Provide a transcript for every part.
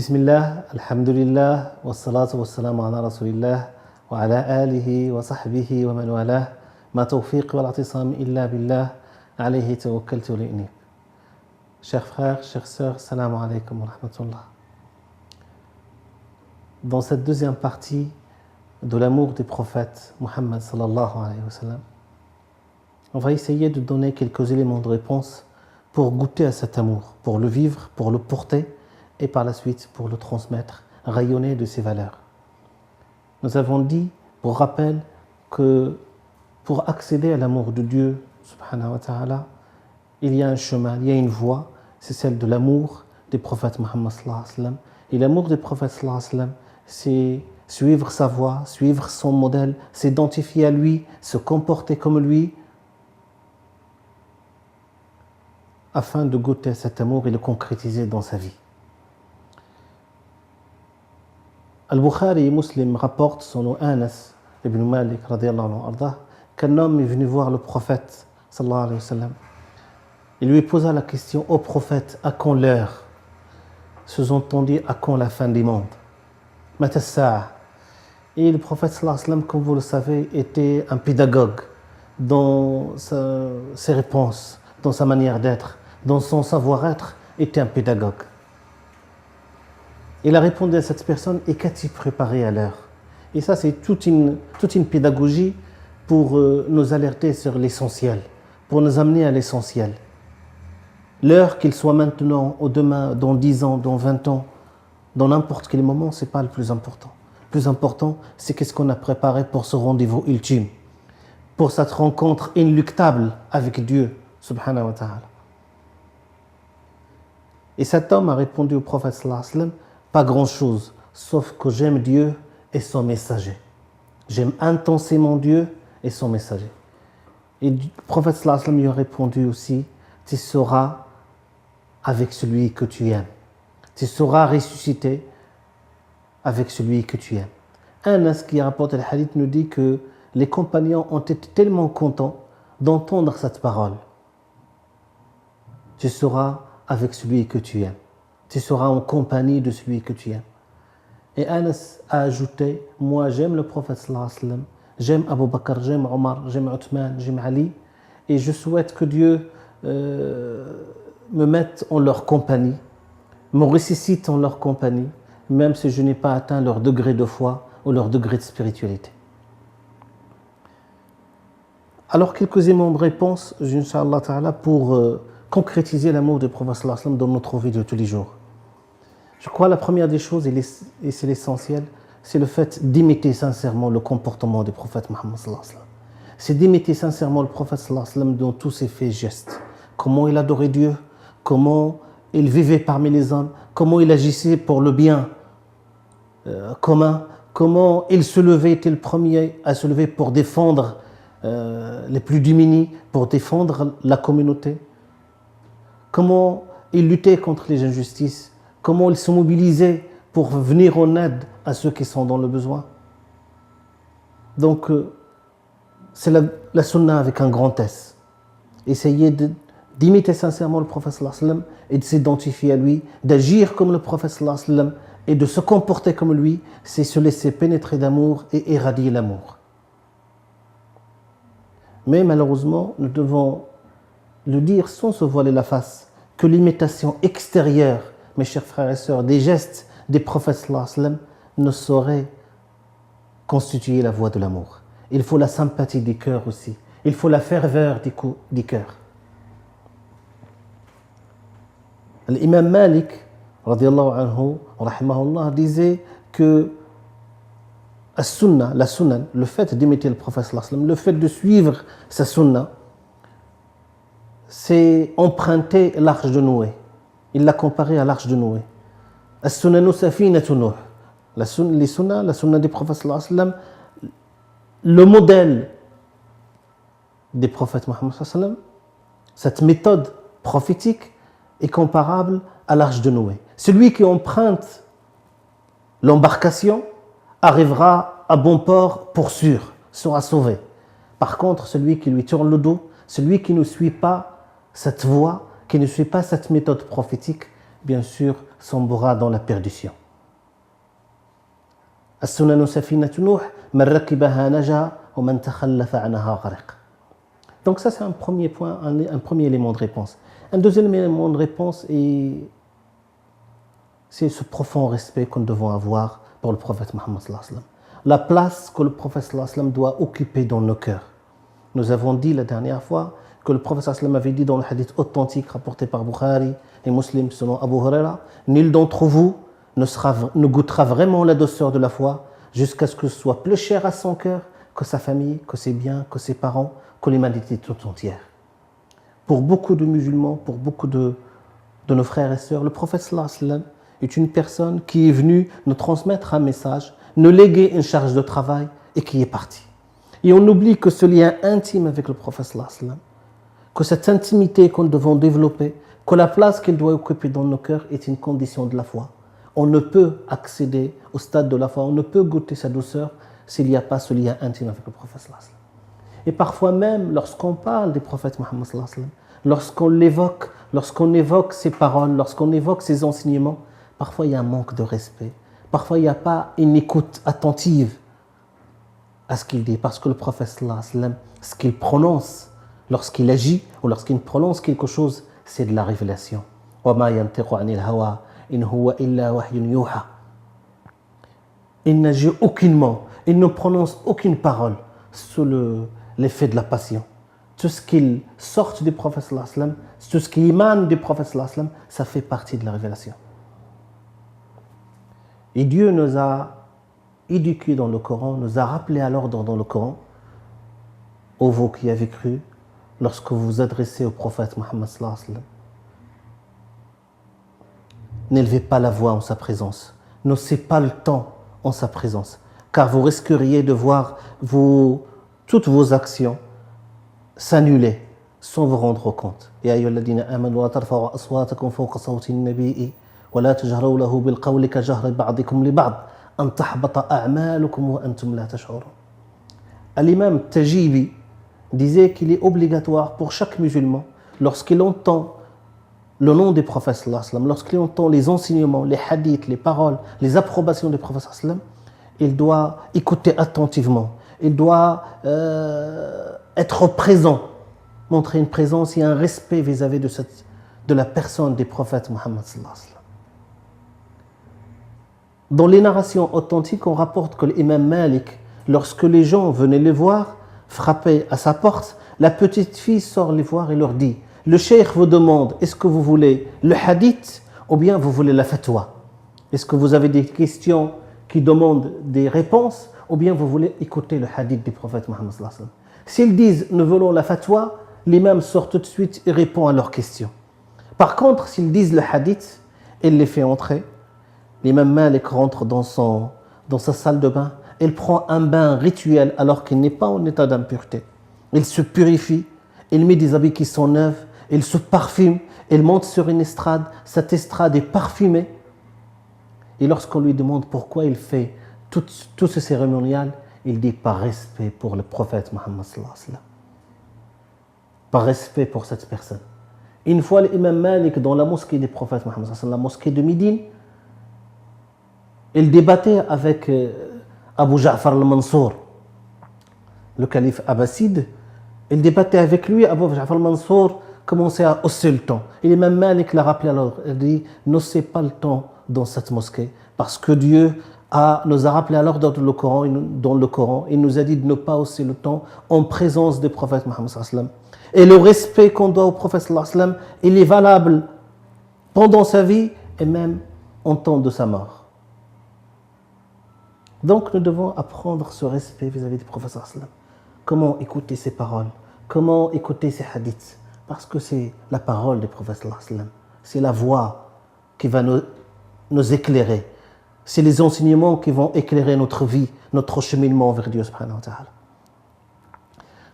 بسم الله الحمد لله والصلاة والسلام على رسول الله وعلى آله وصحبه ومن والاه ما توفيق والاعتصام إلا بالله عليه توكلت وإليه. Chers frères, chères sœurs, salam alaykum wa rahmatullah. Dans cette deuxième partie de l'amour des prophètes, Muhammad sallallahu alayhi wa sallam, on va essayer de donner quelques éléments de réponse pour goûter à cet amour, pour le vivre, pour le porter et par la suite pour le transmettre, rayonner de ses valeurs. Nous avons dit, pour rappel, que pour accéder à l'amour de Dieu, subhanahu wa ta'ala, il y a un chemin, il y a une voie, c'est celle de l'amour des prophètes Muhammad sallallahu alayhi wa sallam. Et l'amour des prophètes sallallahu alayhi wa sallam, c'est suivre sa voie, suivre son modèle, s'identifier à lui, se comporter comme lui, afin de goûter cet amour et le concrétiser dans sa vie. Al-Bukhari et Muslim rapportent selon Anas ibn Malik radiyallahu anhu qu'un homme est venu voir le prophète sallallahu alayhi wa sallam. Il lui posa la question: ô prophète, à quand l'heure? Sous-entendu, à quand la fin du monde? Mata as-sa'a. Et le prophète sallallahu alayhi wa sallam, comme vous le savez, était un pédagogue dans ses réponses, dans sa manière d'être, dans son savoir-être, était un pédagogue. Il a répondu à cette personne: et qu'as-tu préparé à l'heure? Et ça, c'est toute une pédagogie pour nous alerter sur l'essentiel, pour nous amener à l'essentiel. L'heure, qu'il soit maintenant ou demain, dans 10 ans, dans 20 ans, dans n'importe quel moment, ce n'est pas le plus important. Le plus important, c'est qu'est-ce qu'on a préparé pour ce rendez-vous ultime, pour cette rencontre inéluctable avec Dieu, subhanahu wa ta'ala. Et cet homme a répondu au prophète sallallahu alayhi wa sallam: pas grand-chose, sauf que j'aime Dieu et son messager. J'aime intensément Dieu et son messager. Et le prophète sallallahu alayhi wa sallam lui a répondu aussi: tu seras avec celui que tu aimes. Tu seras ressuscité avec celui que tu aimes. Anas, qui rapporte le hadith, nous dit que les compagnons ont été tellement contents d'entendre cette parole. Tu seras avec celui que tu aimes. Tu seras en compagnie de celui que tu aimes. Et Anas a ajouté: moi j'aime le prophète sallallahu alayhi wa sallam, j'aime Abu Bakr, j'aime Omar, j'aime Uthman, j'aime Ali, et je souhaite que Dieu me mette en leur compagnie, me ressuscite en leur compagnie, même si je n'ai pas atteint leur degré de foi ou leur degré de spiritualité. Alors, quelques éléments de réponse, Inch'Allah ta'ala, pour concrétiser l'amour du prophète sallallahu alayhi wa sallam dans notre vie de tous les jours. Je crois la première des choses, et c'est l'essentiel, c'est le fait d'imiter sincèrement le comportement du prophète Muhammad sallallahu alayhi wa sallam. C'est d'imiter sincèrement le prophète sallallahu alayhi wa sallam dans tous ses faits et gestes. Comment il adorait Dieu, comment il vivait parmi les hommes, comment il agissait pour le bien commun, comment il se levait, était le premier à se lever pour défendre les plus démunis, pour défendre la communauté, comment il luttait contre les injustices, comment il se mobilisait pour venir en aide à ceux qui sont dans le besoin. Donc, c'est la sunna avec un grand S. Essayez d'imiter sincèrement le prophète sallallahu alayhi wa sallam et de s'identifier à lui, d'agir comme le prophète sallallahu alayhi wa sallam et de se comporter comme lui, c'est se laisser pénétrer d'amour et éradier l'amour. Mais malheureusement, nous devons le dire sans se voiler la face, que l'imitation extérieure, mes chers frères et sœurs, des gestes des prophètes sallallahu alayhi wa sallam ne saurait constituer la voie de l'amour. Il faut la sympathie du cœur aussi. Il faut la ferveur du cœur. L'imam Malik, radiyallahu anhu, rahimahullah, disait que la sunna, le fait d'imiter le prophète sallallahu alayhi wa sallam, le fait de suivre sa sunna, c'est emprunter l'arche de Noé. Il l'a comparé à l'arche de Noé. As-sunnanu safinatu Nuh. La sunna des prophètes sallallahu alayhi wa sallam, le modèle des prophètes Muhammad sallallahu alayhi wa sallam, cette méthode prophétique est comparable à l'arche de Noé. Celui qui emprunte l'embarcation arrivera à bon port pour sûr, sera sauvé. Par contre, celui qui lui tourne le dos, celui qui ne suit pas cette voie, qui ne suit pas cette méthode prophétique, bien sûr, sombrera dans la perdition. السنن سفينة نوح من ركبها نجا ومن تخلف عنها غرق. Donc ça c'est un premier point, un premier élément de réponse. Un deuxième élément de réponse c'est ce profond respect que nous devons avoir pour le prophète Mohammed sallallahu alayhi wa sallam. La place que le prophète sallallahu alayhi wa sallam doit occuper dans nos cœurs. Nous avons dit la dernière fois que le prophète sallallahu alayhi wa sallam avait dit dans le hadith authentique rapporté par Bukhari et Muslim selon Abu Huraira, nul d'entre vous ne goûtera vraiment la douceur de la foi jusqu'à ce que ce soit plus cher à son cœur que sa famille, que ses biens, que ses parents, que l'humanité tout entière. Pour beaucoup de musulmans, pour beaucoup de nos frères et sœurs, le prophète sallallahu alayhi wa sallam est une personne qui est venue nous transmettre un message, nous léguer une charge de travail et qui est partie. Et on oublie que ce lien intime avec le prophète sallallahu alayhi wa sallam, que cette intimité que nous devons développer, que la place qu'il doit occuper dans nos cœurs est une condition de la foi. On ne peut accéder au stade de la foi, on ne peut goûter sa douceur s'il n'y a pas ce lien intime avec le prophète sallallahu alayhi wa sallam. Et parfois même, lorsqu'on parle du prophète Mohammed sallallahu alayhi wa sallam, lorsqu'on l'évoque, lorsqu'on évoque ses paroles, lorsqu'on évoque ses enseignements, parfois il y a un manque de respect, parfois il n'y a pas une écoute attentive à ce qu'il dit, parce que le prophète sallallahu alayhi wa sallam, ce qu'il prononce lorsqu'il agit ou lorsqu'il prononce quelque chose, c'est de la révélation. وَمَا يَنْتِقُ عَنِ الْهَوَىٰ إِنْ هُوَ إِلَّا وَحْيٌ يُوحَىٰ. Il n'agit aucunement, il ne prononce aucune parole sous l'effet de la passion. Tout ce qu'il sort du prophète sallallahu alayhi wa sallam, tout ce qui émane du prophète sallallahu alayhi wa sallam, ça fait partie de la révélation. Et Dieu nous a éduqués dans le Coran, nous a rappelé à l'ordre dans le Coran, ô vous qui avez cru, lorsque vous vous adressez au prophète Mohammed sallallahu alayhi wa sallam, n'élevez pas la voix en sa présence, n'osez pas le temps en sa présence, car vous risqueriez de voir toutes vos actions s'annuler sans vous rendre compte. Ya ayyuhalladhina amanu la tarfa'u aswatakum fawqa sawti an-nabiyyi wa la tajharu lahu bil qawli ka jahri ba'dikum li ba'd an tahbata a'malukum wa antum la tash'urun. L'imam Tajibi disait qu'il est obligatoire pour chaque musulman, lorsqu'il entend le nom des prophètes sallallahu alayhi wa sallam, lorsqu'il entend les enseignements, les hadiths, les paroles, les approbations des prophètes sallallahu alayhi wa sallam, il doit écouter attentivement, il doit être présent, montrer une présence et un respect vis-à-vis de la personne des prophètes Mohammed sallallahu alayhi wa sallam. Dans les narrations authentiques, on rapporte que l'imam Malik, lorsque les gens venaient les voir, frapper à sa porte, la petite fille sort les voir et leur dit: le cheikh vous demande, est-ce que vous voulez le hadith ou bien vous voulez la fatwa? Est-ce que vous avez des questions qui demandent des réponses ou bien vous voulez écouter le hadith du prophète Mohammed sallallahu alayhi wa sallam? S'ils disent nous voulons la fatwa, l'imam sort tout de suite et répond à leurs questions. Par contre, s'ils disent le hadith, il les fait entrer. L'imam Malik rentre dans sa salle de bain, il prend un bain rituel alors qu'il n'est pas en état d'impureté. Il se purifie, il met des habits qui sont neufs, il se parfume, il monte sur une estrade, cette estrade est parfumée. Et lorsqu'on lui demande pourquoi il fait tout ce cérémonial, il dit par respect pour le prophète Mohammed sallallahu alayhi wa sallam. Par respect pour cette personne. Une fois l'imam Malik dans la mosquée des prophètes Mohammed sallallahu alayhi wa sallam, la mosquée de Médine, il débattait avec Abu Ja'far al-Mansour, le calife abbasside. Il débattait avec lui, Abu Ja'far al-Mansour commençait à hausser le ton. Et l'imam Malik l'a rappelé alors, il dit: n'haussez pas le ton dans cette mosquée, parce que Dieu nous a rappelé à l'ordre dans le Coran, il nous a dit de ne pas hausser le ton en présence du prophète Mohammed sallallahu alayhi wa sallam. Et le respect qu'on doit au prophète sallallahu alayhi wa sallam, il est valable pendant sa vie et même en temps de sa mort. Donc nous devons apprendre ce respect vis-à-vis du prophète sallallahu alayhi wa sallam. Comment écouter ses paroles, comment écouter ses hadiths, parce que c'est la parole du prophète sallallahu alayhi wa sallam, c'est la voix qui va nous éclairer, c'est les enseignements qui vont éclairer notre vie, notre cheminement vers Dieu subhanahu wa ta'ala.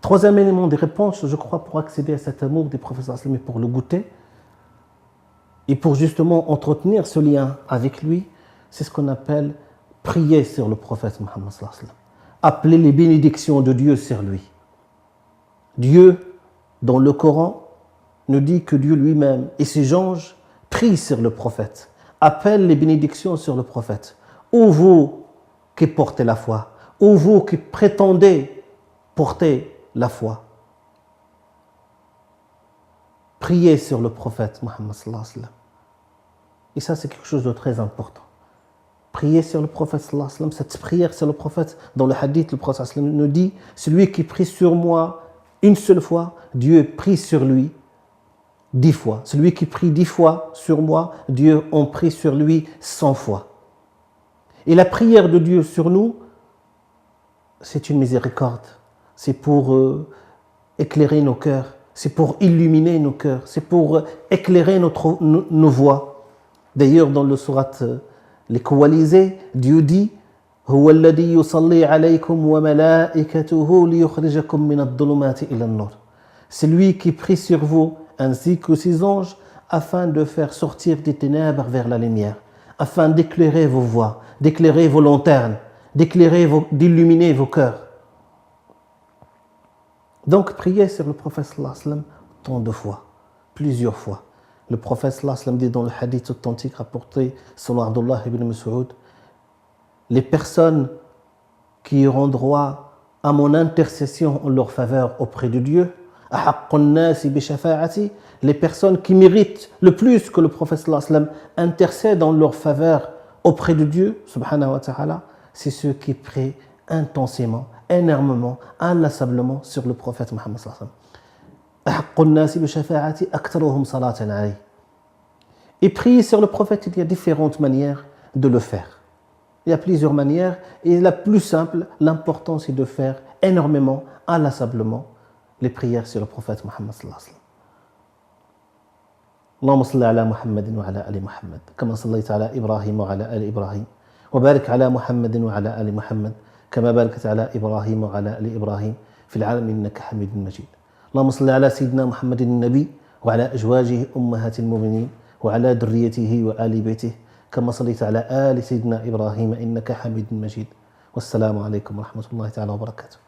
Troisième élément de réponse, je crois, pour accéder à cet amour du prophète sallallahu alayhi wa sallam et pour le goûter, et pour justement entretenir ce lien avec lui, c'est ce qu'on appelle prier sur le prophète Mohammed sallallahu alayhi wa sallam. Appeler les bénédictions de Dieu sur lui. Dieu, dans le Coran, nous dit que Dieu lui-même et ses anges prie sur le prophète, appelle les bénédictions sur le prophète. Ou vous qui portez la foi, ou vous qui prétendez porter la foi, priez sur le prophète Mohammed sallallahu alayhi wa sallam. Et ça, c'est quelque chose de très important. Prier sur le prophète sallallahu alayhi wa sallam, cette prière sur le prophète, dans le hadith, le prophète sallallahu alayhi wa sallam nous dit, celui qui prie sur moi une seule fois, Dieu prie sur lui 10 fois. Celui qui prie 10 fois sur moi, Dieu en prie sur lui 100 fois. Et la prière de Dieu sur nous, c'est une miséricorde. C'est pour éclairer nos cœurs, c'est pour illuminer nos cœurs, c'est pour éclairer nos voies. D'ailleurs, dans le sourate les coalisés, Dieu dit هو الذي يصلي عليكم وملائكته ليخرجكم من الظلمات إلى النور. C'est lui qui prie sur vous ainsi que ses anges afin de faire sortir des ténèbres vers la lumière, afin d'éclairer vos voies, d'éclairer vos lanternes, d'illuminer vos cœurs. Donc priez sur le prophète sallallahu alayhi wa sallam tant de fois, plusieurs fois. Le prophète sallallahu alayhi wa sallam dit dans le hadith authentique rapporté selon Abdullah ibn Mas'ud, les personnes qui auront droit à mon intercession en leur faveur auprès de Dieu, les personnes qui méritent le plus que le prophète sallallahu alayhi wa sallam intercède en leur faveur auprès de Dieu, subhanahu wa ta'ala, c'est ceux qui prient intensément, énormément, inlassablement sur le prophète Mohammed sallallahu alayhi wa sallam. Et prier sur le prophète, il y a différentes manières de le faire. Il y a plusieurs manières et la plus simple, l'important c'est de faire énormément, inlassablement les prières sur le prophète Mohammed sallallahu alayhi wa sallam. اللهم صل على محمد وعلى آل محمد كما صليت على إبراهيم وعلى آل إبراهيم وبارك على محمد وعلى آل محمد كما باركت على إبراهيم وعلى آل إبراهيم في العالم إنك حميد مجيد. اللهم صل على سيدنا محمد النبي وعلى أزواجه أمهات المؤمنين وعلى ذريته وآل بيته كما صليت على آل سيدنا إبراهيم إنك حميد مجيد. والسلام عليكم ورحمة الله تعالى وبركاته.